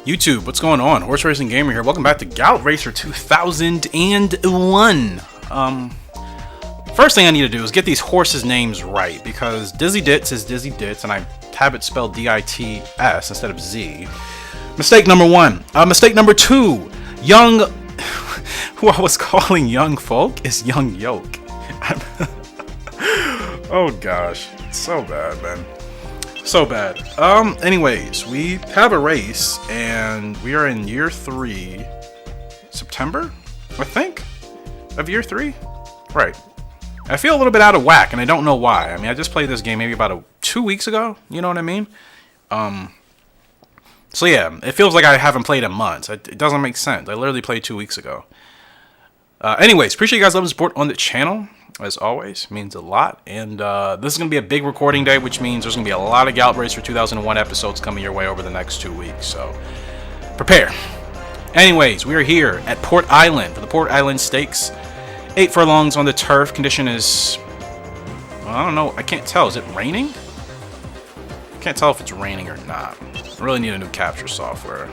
YouTube, what's going on? Horse Racing Gamer here. Welcome back to Gallop Racer 2001. First thing I need to do is get these horses' names right, because Dizzy Dits is Dizzy Dits, and I have it spelled D-I-T-S instead of Z. Mistake number one. Mistake number two. Young, who I was calling Young Folk, is Young Yoke. Oh gosh, it's so bad, man. So bad. Anyways, we have a race, and we are in year 3, September, I think, of year 3. Right. I feel a little bit out of whack, and I don't know why. I mean, I just played this game maybe about 2 weeks ago. You know what I mean? So yeah, it feels like I haven't played in months. It doesn't make sense. I literally played 2 weeks ago. Anyways, appreciate you guys' love and support on the channel. As always, it means a lot. And this is going to be a big recording day, which means there's going to be a lot of Gallop Racer 2001 episodes coming your way over the next 2 weeks. So prepare. Anyways, we are here at Port Island for the Port Island Stakes. 8 furlongs on the turf. Condition is, well, I don't know. I can't tell. Is it raining? I can't tell if it's raining or not. I really need a new capture software.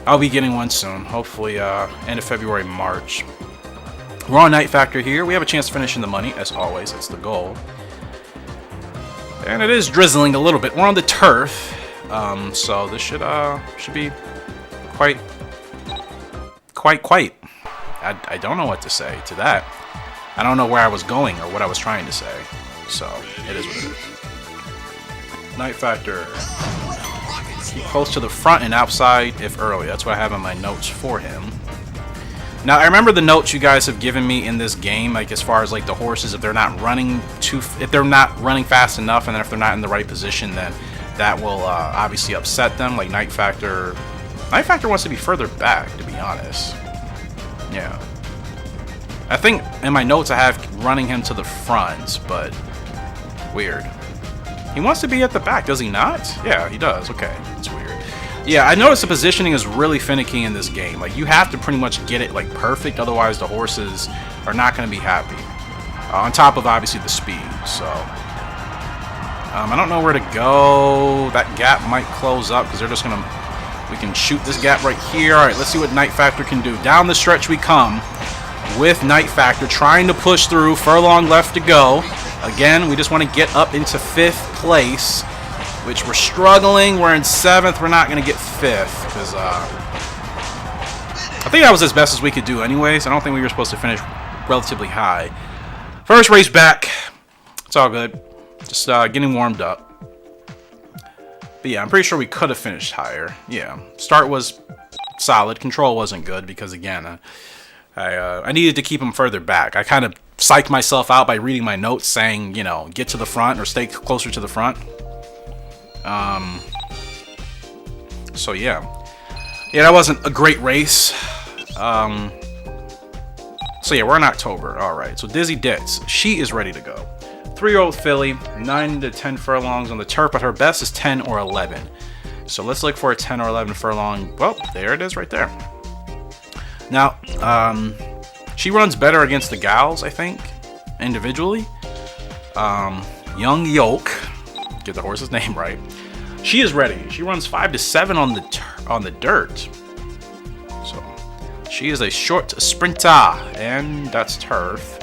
I'll be getting one soon. Hopefully end of February, March. We're on Night Factor here. We have a chance to finish in the money, as always. That's the goal. And it is drizzling a little bit. We're on the turf, so this should be quite. I don't know what to say to that. I don't know where I was going or what I was trying to say. So it is what it is. Night Factor. Keep close to the front and outside if early. That's what I have in my notes for him. Now, I remember the notes you guys have given me in this game, like as far as like the horses, if they're not running fast enough, and then if they're not in the right position, then that will obviously upset them. Like Night Factor wants to be further back, to be honest. Yeah, I think in my notes I have running him to the front, but weird. He wants to be at the back, does he not? Yeah, he does. Okay, it's weird. Yeah, I noticed the positioning is really finicky in this game. Like, you have to pretty much get it, like, perfect, otherwise the horses are not going to be happy. On top of, obviously, the speed, so. I don't know where to go. That gap might close up, because they're just going to. We can shoot this gap right here. All right, let's see what Night Factor can do. Down the stretch we come with Night Factor, trying to push through. Furlong left to go. Again, we just want to get up into 5th place. Which we're struggling. We're in 7th. We're not going to get 5th because I think that was as best as we could do anyways. I don't think we were supposed to finish relatively high. First race back. It's all good. Just getting warmed up. But yeah, I'm pretty sure we could have finished higher. Yeah. Start was solid. Control wasn't good because, again, I needed to keep him further back. I kind of psyched myself out by reading my notes saying, you know, get to the front or stay closer to the front. So yeah, that wasn't a great race. So yeah, we're in October. All right, so Dizzy Dits, she is ready to go. 3-year-old filly, 9 to 10 furlongs on the turf, but her best is 10 or 11. So let's look for a 10 or 11 furlong. Well, there it is right there. Now, she runs better against the gals, I think, individually. Young Yoke. Get the horse's name right. She is ready. She runs 5 to 7 on the dirt. So she is a short sprinter, and that's turf.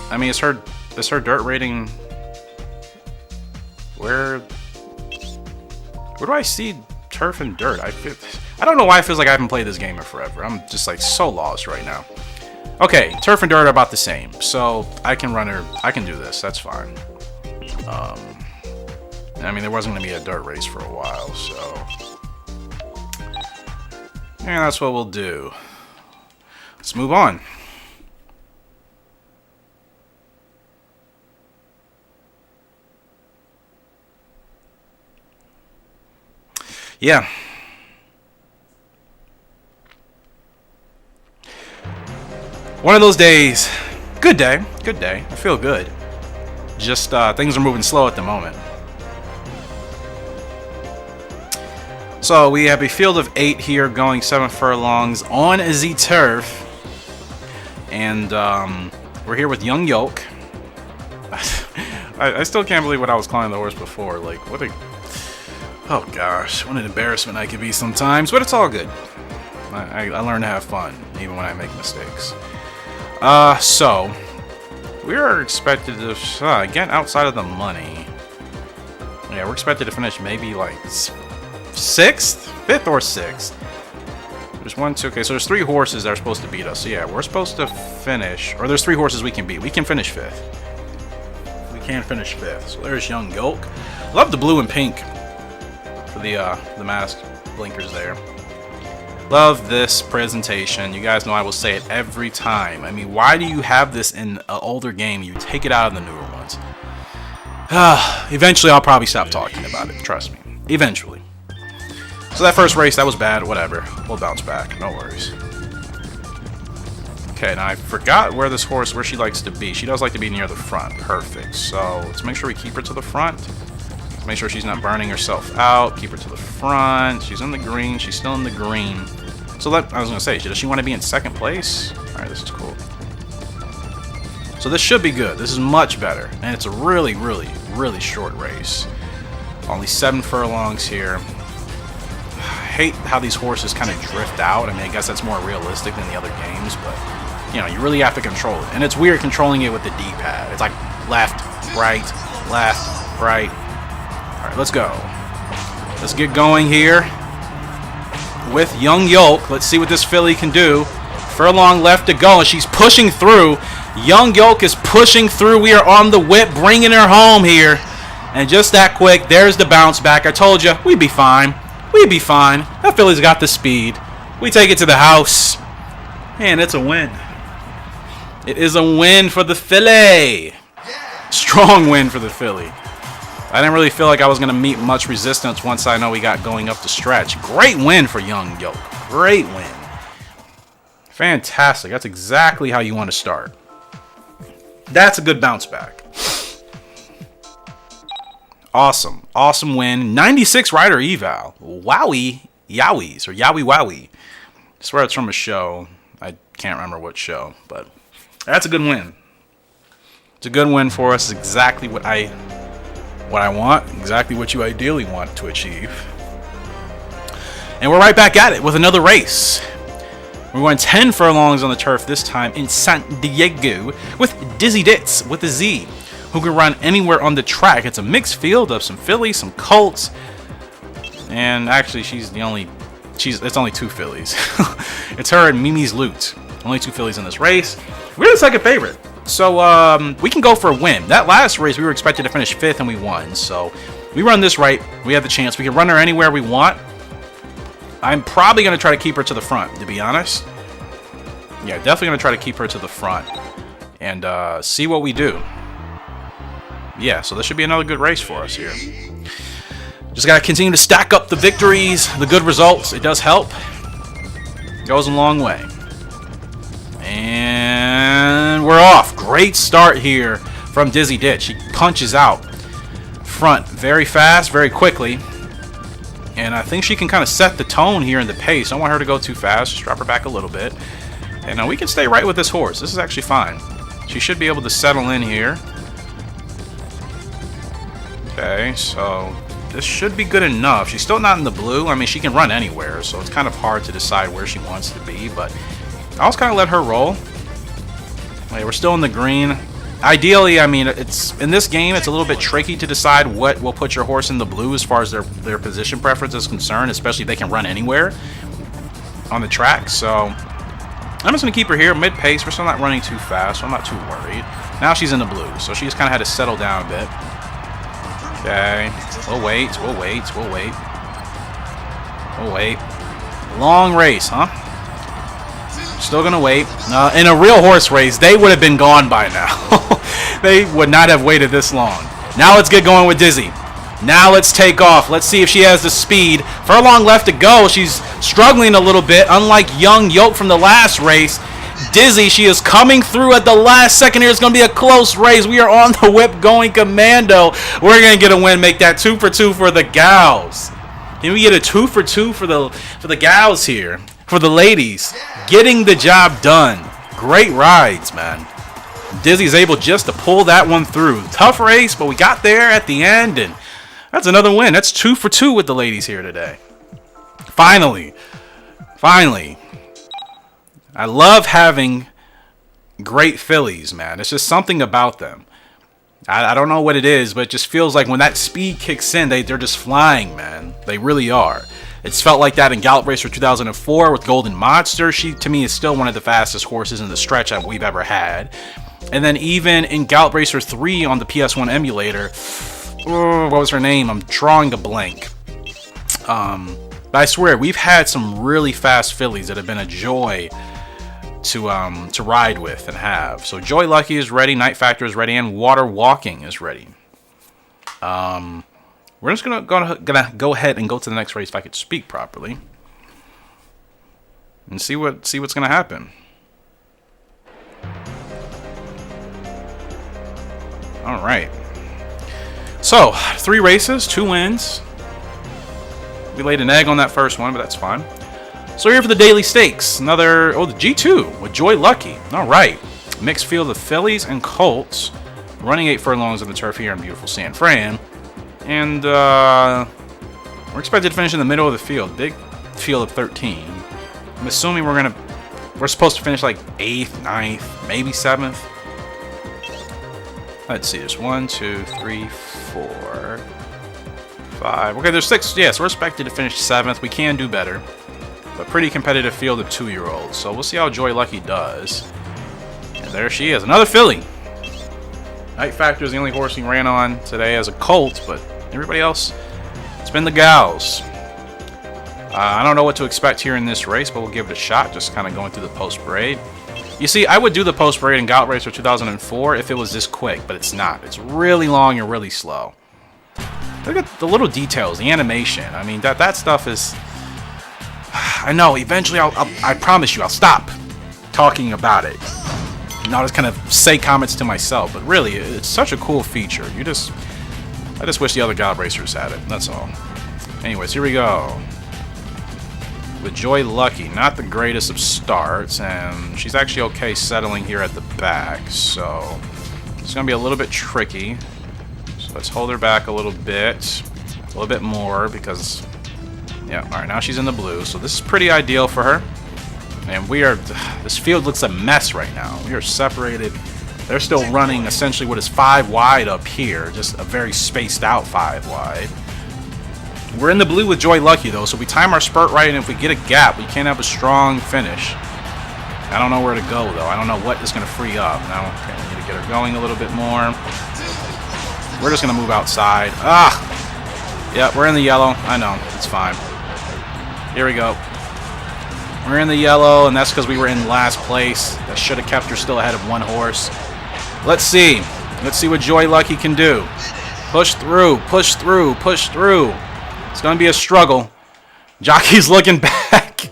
I mean, is her dirt rating? Where do I see turf and dirt? I don't know why it feels like I haven't played this game in forever. I'm just like so lost right now. Okay, turf and dirt are about the same, so I can run her. I can do this. That's fine. I mean, there wasn't going to be a dirt race for a while, so yeah, that's what we'll do. Let's move on. Yeah. One of those days. Good day. Good day. I feel good. Just things are moving slow at the moment. So we have a field of 8 here going 7 furlongs on the turf. And we're here with Young Yoke. I still can't believe what I was calling the horse before. Like, what a Oh gosh, what an embarrassment I can be sometimes, but it's all good. I learn to have fun, even when I make mistakes. So, we are expected to get outside of the money. Yeah, we're expected to finish maybe like 6th? 5th or 6th. There's 1, 2, okay, so there's 3 horses that are supposed to beat us. So yeah, we're supposed to finish, or there's 3 horses we can beat. We can finish 5th. We can finish 5th. So there's Young Yolk. Love the blue and pink for the mask blinkers there. Love this presentation. You guys know I will say it every time. I mean, why do you have this in an older game? You take it out of the newer ones. Eventually, I'll probably stop talking about it. Trust me. Eventually. So that first race, that was bad. Whatever. We'll bounce back. No worries. Okay, now I forgot where this horse, where she likes to be. She does like to be near the front. Perfect. So let's make sure we keep her to the front. Make sure she's not burning herself out. Keep her to the front. She's in the green. She's still in the green. So I was going to say, does she want to be in 2nd place? Alright, this is cool. So this should be good. This is much better. And it's a really, really, really short race. Only 7 furlongs here. I hate how these horses kind of drift out. I mean, I guess that's more realistic than the other games, but you know, you really have to control it. And it's weird controlling it with the D-pad. It's like left, right, right. Alright, let's go. Let's get going here with Young Yolk. Let's see what this filly can do. Furlong left to go, and she's pushing through. Young Yolk is pushing through. We are on the whip, bringing her home here. And just that quick, there's the bounce back. I told you, we'd be fine. We'd be fine. That filly's got the speed. We take it to the house. And it's a win. It is a win for the filly. Strong win for the filly. I didn't really feel like I was going to meet much resistance once I know we got going up the stretch. Great win for Young Yolk. Great win. Fantastic. That's exactly how you want to start. That's a good bounce back. Awesome. Awesome win. 96 rider eval. Wowie. Yowies. Or Yowie Wowie. I swear it's from a show. I can't remember what show. But that's a good win. It's a good win for us. It's exactly what I want. Exactly what you ideally want to achieve. And we're right back at it with another race. We're going 10 furlongs on the turf this time in San Diego with Dizzy Ditz with a Z, who can run anywhere on the track. It's a mixed field of some fillies, some colts, and actually it's only 2 fillies. It's her and Mimi's Loot. Only 2 fillies in this race. We're the 2nd favorite, so we can go for a win. That last race we were expected to finish 5th and we won, so we run this right. We have the chance. We can run her anywhere we want. I'm probably going to try to keep her to the front, to be honest. Yeah, definitely going to try to keep her to the front and see what we do. Yeah, so this should be another good race for us here. Just got to continue to stack up the victories, the good results. It does help. Goes a long way. And we're off. Great start here from Dizzy Ditch. She punches out front very fast, very quickly. And I think she can kind of set the tone here in the pace. I don't want her to go too fast. Just drop her back a little bit. And we can stay right with this horse. This is actually fine. She should be able to settle in here. Okay, so this should be good enough. She's still not in the blue. I mean, she can run anywhere, so it's kind of hard to decide where she wants to be. But I'll just kind of let her roll. Okay, we're still in the green. Ideally, I mean, it's in this game, it's a little bit tricky to decide what will put your horse in the blue as far as their position preference is concerned, especially if they can run anywhere on the track. So I'm just going to keep her here mid-pace. We're still not running too fast, so I'm not too worried. Now she's in the blue, so she just kind of had to settle down a bit. Okay, we'll wait. Long race, huh? Still gonna wait. In a real horse race, they would have been gone by now. They would not have waited this long. Now let's get going with Dizzy. Now let's take off. Let's see if she has the speed. Furlong left to go. She's struggling a little bit, unlike Young Yolk from the last race. Dizzy, she is coming through at the last second here. It's going to be a close race. We are on the whip going commando. We're going to get a win, make that 2 for 2 for the gals. Can we get a 2 for 2 for the gals here? For the ladies. Getting the job done. Great rides, man. Dizzy's able just to pull that one through. Tough race, but we got there at the end, and That's another win. That's 2 for 2 with the ladies here today. Finally. Finally. I love having great fillies, man. It's just something about them. I don't know what it is, but it just feels like when that speed kicks in, they're just flying, man. They really are. It's felt like that in Gallop Racer 2004 with Golden Monster. She, to me, is still one of the fastest horses in the stretch that we've ever had. And then even in Gallop Racer 3 on the PS1 emulator, what was her name? I'm drawing a blank. But I swear, we've had some really fast fillies that have been a joy to ride with and have. So Joy Lucky is ready, Night Factor is ready, and Water Walking is ready. We're just gonna go ahead and go to the next race if I could speak properly, and see what's gonna happen. All right. So 3 races, 2 wins. We laid an egg on that first one, but that's fine. So here for the daily stakes. The G2 with Joy Lucky. All right. Mixed field of fillies and colts. Running 8 furlongs on the turf here in beautiful San Fran. And we're expected to finish in the middle of the field. Big field of 13. I'm assuming we're supposed to finish like 8th, 9th, maybe 7th. Let's see. There's 1, 2, 3, 4, 5. Okay, there's 6. Yes, we're expected to finish 7th. We can do better. But pretty competitive field of 2-year-olds. So we'll see how Joy Lucky does. And there she is. Another filly. Night Factor is the only horse he ran on today as a colt, but everybody else, it's been the gals. I don't know what to expect here in this race, but we'll give it a shot. Just kind of going through the post-parade. You see, I would do the post-parade in Gallop Racer 2004 if it was this quick, but it's not. It's really long and really slow. Look at the little details, the animation. I mean, that stuff is... I know, eventually I promise you, I'll stop talking about it. And I'll just kind of say comments to myself, but really, it's such a cool feature. I just wish the other Gallop Racers had it, that's all. Anyways, here we go. With Joy Lucky, not the greatest of starts, and she's actually okay settling here at the back, so it's going to be a little bit tricky. So let's hold her back a little bit more, because... Yeah, alright, now she's in the blue, so this is pretty ideal for her. And this field looks a mess right now. We are separated. They're still running essentially what is 5 wide up here, just a very spaced out 5 wide. We're in the blue with Joy Lucky though, so we time our spurt right, and if we get a gap, we can't have a strong finish. I don't know where to go though. I don't know what is going to free up. Now, okay, we need to get her going a little bit more. We're just going to move outside. Yeah, we're in the yellow. I know, it's fine. Here we go. We're in the yellow, and that's because we were in last place. That should have kept her still ahead of 1 horse. Let's see. Let's see what Joy Lucky can do. Push through, push through, push through. It's going to be a struggle. Jockey's looking back.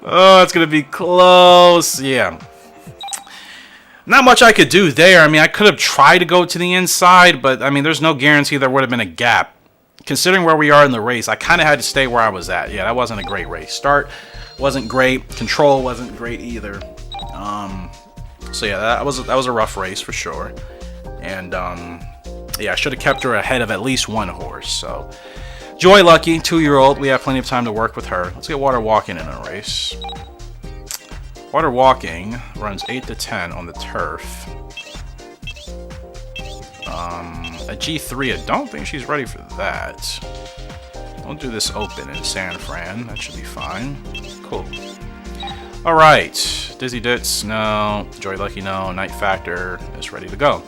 Oh, it's going to be close. Yeah. Not much I could do there. I mean, I could have tried to go to the inside, but, I mean, there's no guarantee there would have been a gap. Considering where we are in the race, I kind of had to stay where I was at. Yeah, that wasn't a great race. Start wasn't great. Control wasn't great either. So yeah, that was a rough race for sure. And yeah, I should have kept her ahead of at least 1 horse. So Joy Lucky, 2-year-old. We have plenty of time to work with her. Let's get Water Walking in a race. Water Walking runs 8 to 10 on the turf. A G3, I don't think she's ready for that. We'll do this open in San Fran. That should be fine. Cool. Alright. Dizzy Ditz, no. Joy Lucky, no. Night Factor is ready to go.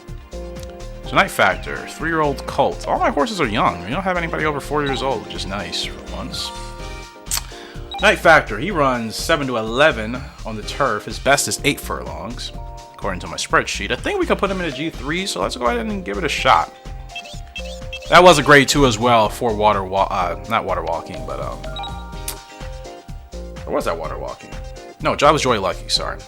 So Night Factor, 3-year-old colt. All my horses are young. We don't have anybody over 4 years old, which is nice for once. Night Factor, he runs 7 to 11 on the turf. His best is 8 furlongs, according to my spreadsheet. I think we could put him in a G3, so let's go ahead and give it a shot. That was a grade 2 as well for not Water Walking, but or was that Water Walking? No, that was Joy Lucky, sorry.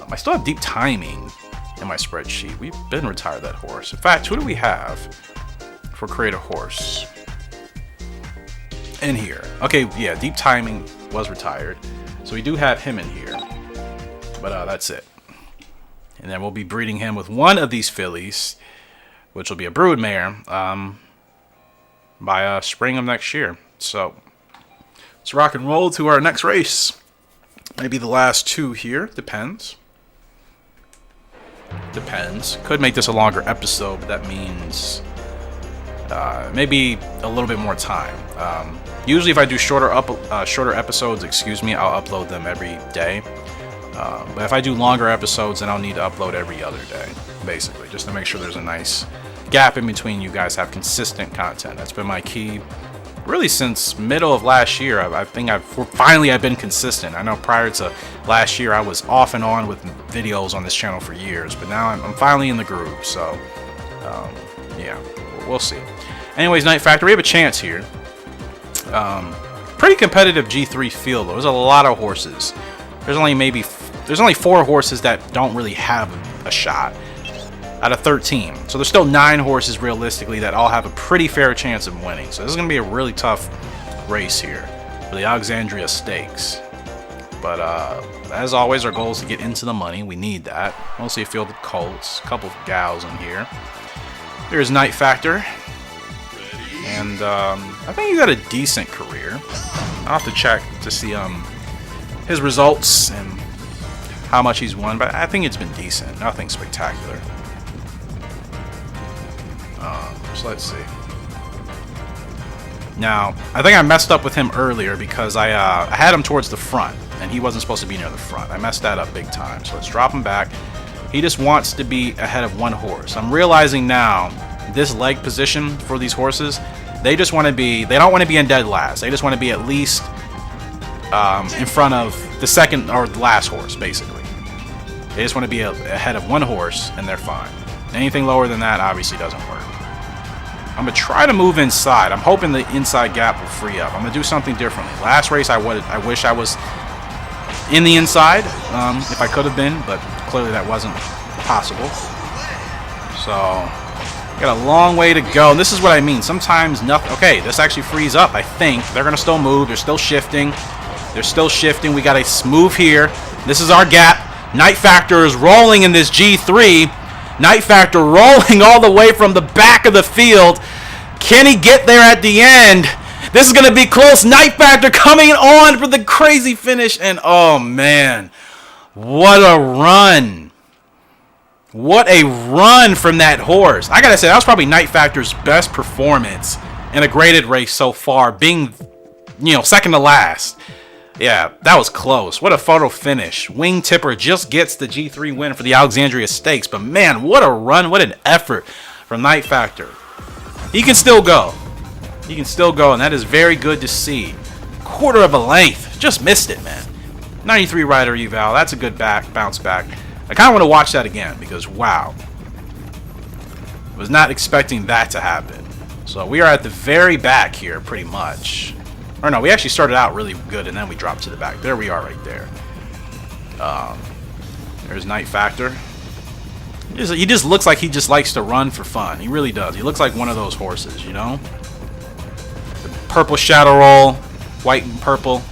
I still have Deep Timing in my spreadsheet. We've been retired that horse. In fact, who do we have for Create a Horse? In here. Okay, yeah, Deep Timing was retired. So we do have him in here. But that's it. And then we'll be breeding him with one of these fillies, which will be a broodmare. by spring of next year. So let's rock and roll to our next race. Maybe the last 2 here. Depends. Could make this a longer episode, but that means maybe a little bit more time. Usually if I do shorter episodes, I'll upload them every day. But if I do longer episodes, then I'll need to upload every other day, basically, just to make sure there's a nice gap in between. You guys have consistent content. That's been my key really since middle of last year. I think I've been consistent. I know prior to last year I was off and on with videos on this channel for years, but now I'm finally in the groove. So yeah, we'll see. Anyways, Night Factor, we have a chance here. Pretty competitive G3 field though. There's a lot of horses. There's only 4 horses that don't really have a shot out of 13. So there's still 9 horses realistically that all have a pretty fair chance of winning. So this is going to be a really tough race here for the Alexandria Stakes. But as always, our goal is to get into the money. We need that. Mostly a field of colts, a couple of gals in here. Here's Night Factor. And I think he got a decent career. I'll have to check to see his results and how much he's won, but I think it's been decent. Nothing spectacular. So let's see. Now, I think I messed up with him earlier because I had him towards the front, and he wasn't supposed to be near the front. I messed that up big time. So let's drop him back. He just wants to be ahead of 1 horse. I'm realizing now this leg position for these horses, they just want to be. They don't want to be in dead last. They just want to be at least in front of the second or the last horse, basically. They just want to be ahead of 1 horse, and they're fine. Anything lower than that obviously doesn't work. I'm going to try to move inside. I'm hoping the inside gap will free up. I'm going to do something differently. Last race, I wish I was in the inside, if I could have been, but clearly that wasn't possible. So, got a long way to go. And this is what I mean. Sometimes nothing. Okay, this actually frees up, I think. They're going to still move. They're still shifting. We got a move here. This is our gap. Night Factor is rolling in this G3. Night Factor rolling all the way from the back of the field. Can he get there at the end? This is going to be close. Night Factor coming on for the crazy finish. And oh man, what a run. What a run from that horse. I got to say, that was probably Night Factor's best performance in a graded race so far, being, second to last. Yeah, that was close. What a photo finish. Wing Tipper just gets the G3 win for the Alexandria Stakes. But man, what a run. What an effort from Night Factor. He can still go. And that is very good to see. Quarter of a length. Just missed it, man. 93 rider eval. That's a good bounce back. I kind of want to watch that again because, wow. Was not expecting that to happen. So we are at the very back here, pretty much. Or no, we actually started out really good, and then we dropped to the back. There we are right there. There's Night Factor. He just looks like he just likes to run for fun. He really does. He looks like one of those horses, The purple shadow roll, white and purple,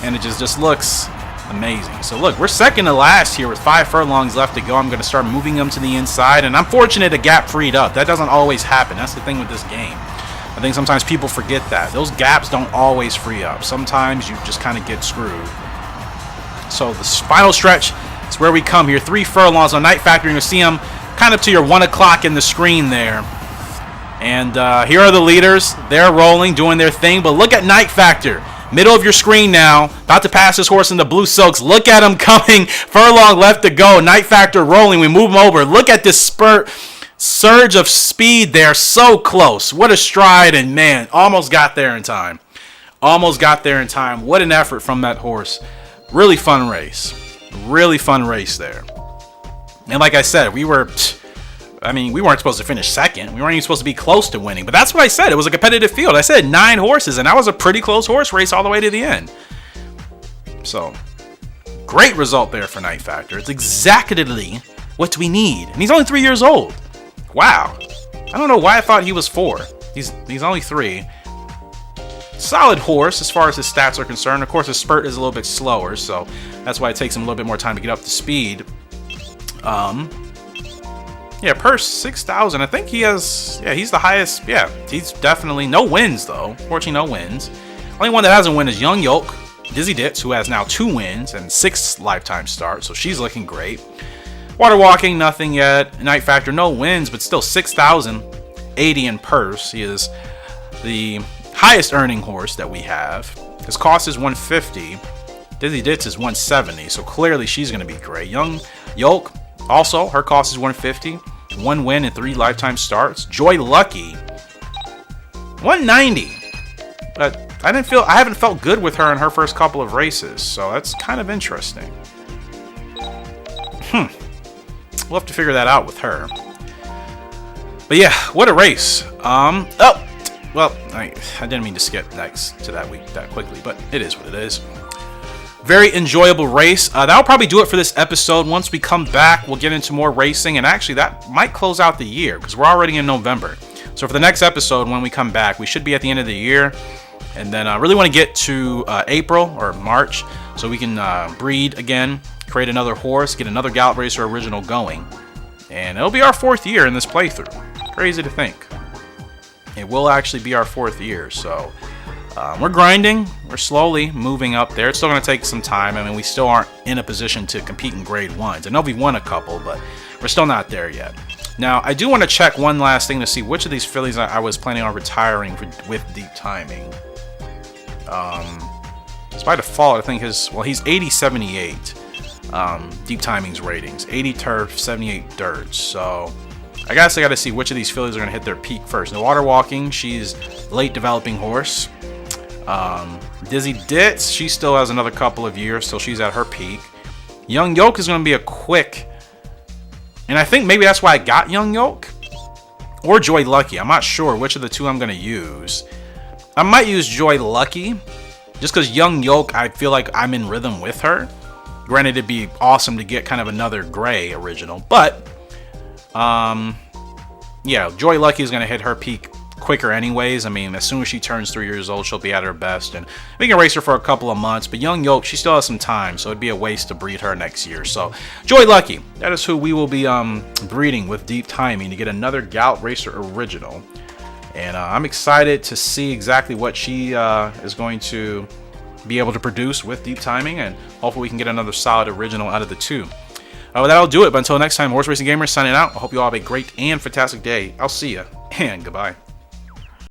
and it just looks amazing. So look, we're second to last here with 5 furlongs left to go. I'm going to start moving them to the inside, and I'm fortunate a gap freed up. That doesn't always happen. That's the thing with this game. I think sometimes people forget that. Those gaps don't always free up. Sometimes you just kind of get screwed. So the final stretch is where we come here. 3 furlongs on Night Factor. You're going to see them kind of to your 1 o'clock in the screen there. And here are the leaders. They're rolling, doing their thing. But look at Night Factor. Middle of your screen now. About to pass this horse in the blue silks. Look at him coming. Furlong left to go. Night Factor rolling. We move him over. Look at this spurt. Surge of speed there, so close. What a stride, and man, almost got there in time. What an effort from that horse. Really fun race there. And like I said, we weren't supposed to finish second. We weren't even supposed to be close to winning, but that's what I said. It was a competitive field. I said 9 horses, and that was a pretty close horse race all the way to the end. So, great result there for Night Factor. It's exactly what we need. And he's only 3 years old. Wow. I don't know why I thought he was 4. He's only 3. Solid horse as far as his stats are concerned. Of course, his spurt is a little bit slower, so that's why it takes him a little bit more time to get up to speed. Yeah, purse 6,000. I think he has, yeah, he's the highest. Yeah, he's definitely, no wins though. Fortunately, no wins. Only one that hasn't won is Young Yoke, Dizzy Ditz, who has now 2 wins and 6 lifetime starts, so she's looking great. Water Walking, nothing yet. Night Factor, no wins, but still 6,080 in purse. He is the highest earning horse that we have. His cost is 150. Dizzy Ditz is 170, so clearly she's going to be great. Young Yoke, also, her cost is 150. 1 win and 3 lifetime starts. Joy Lucky, 190. But I haven't felt good with her in her first couple of races, so that's kind of interesting. We'll have to figure that out with her. But yeah, what a race. Oh, well, I didn't mean to skip next to that week that quickly, but it is what it is. Very enjoyable race. That'll probably do it for this episode. Once we come back, we'll get into more racing, and actually that might close out the year because we're already in November. So for the next episode, when we come back, we should be at the end of the year, and then I really want to get to April or March so we can breed again, create another horse, get another Gallop Racer original going, and it'll be our 4th year in this playthrough. Crazy to think. It will actually be our 4th year, so we're grinding. We're slowly moving up there. It's still going to take some time. I mean, we still aren't in a position to compete in grade 1s. I know we've won a couple, but we're still not there yet. Now, I do want to check one last thing to see which of these fillies I was planning on retiring with deep timing. So by default, I think he's 80-78 deep timing's ratings. 80 turf, 78 dirt. So I guess I got to see which of these fillies are going to hit their peak first. The Water Walking, she's late developing horse. Dizzy Ditz, she still has another couple of years, so she's at her peak. Young Yoke is going to be a quick, and I think maybe that's why I got Young Yoke or Joy Lucky. I'm not sure which of the two I'm going to use. I might use Joy Lucky just because Young Yoke, I feel like I'm in rhythm with her. Granted, it'd be awesome to get kind of another gray original, but yeah, Joy Lucky is going to hit her peak quicker anyways. I mean, as soon as she turns 3 years old, she'll be at her best, and we can race her for a couple of months. But Young Yoke, she still has some time, so it'd be a waste to breed her next year. So Joy Lucky, that is who we will be breeding with deep timing to get another Gallop Racer original, and I'm excited to see exactly what she is going to be able to produce with deep timing, and hopefully we can get another solid original out of the two. Well, that'll do it. But until next time, Horse Racing Gamers signing out. I hope you all have a great and fantastic day. I'll see you, and goodbye.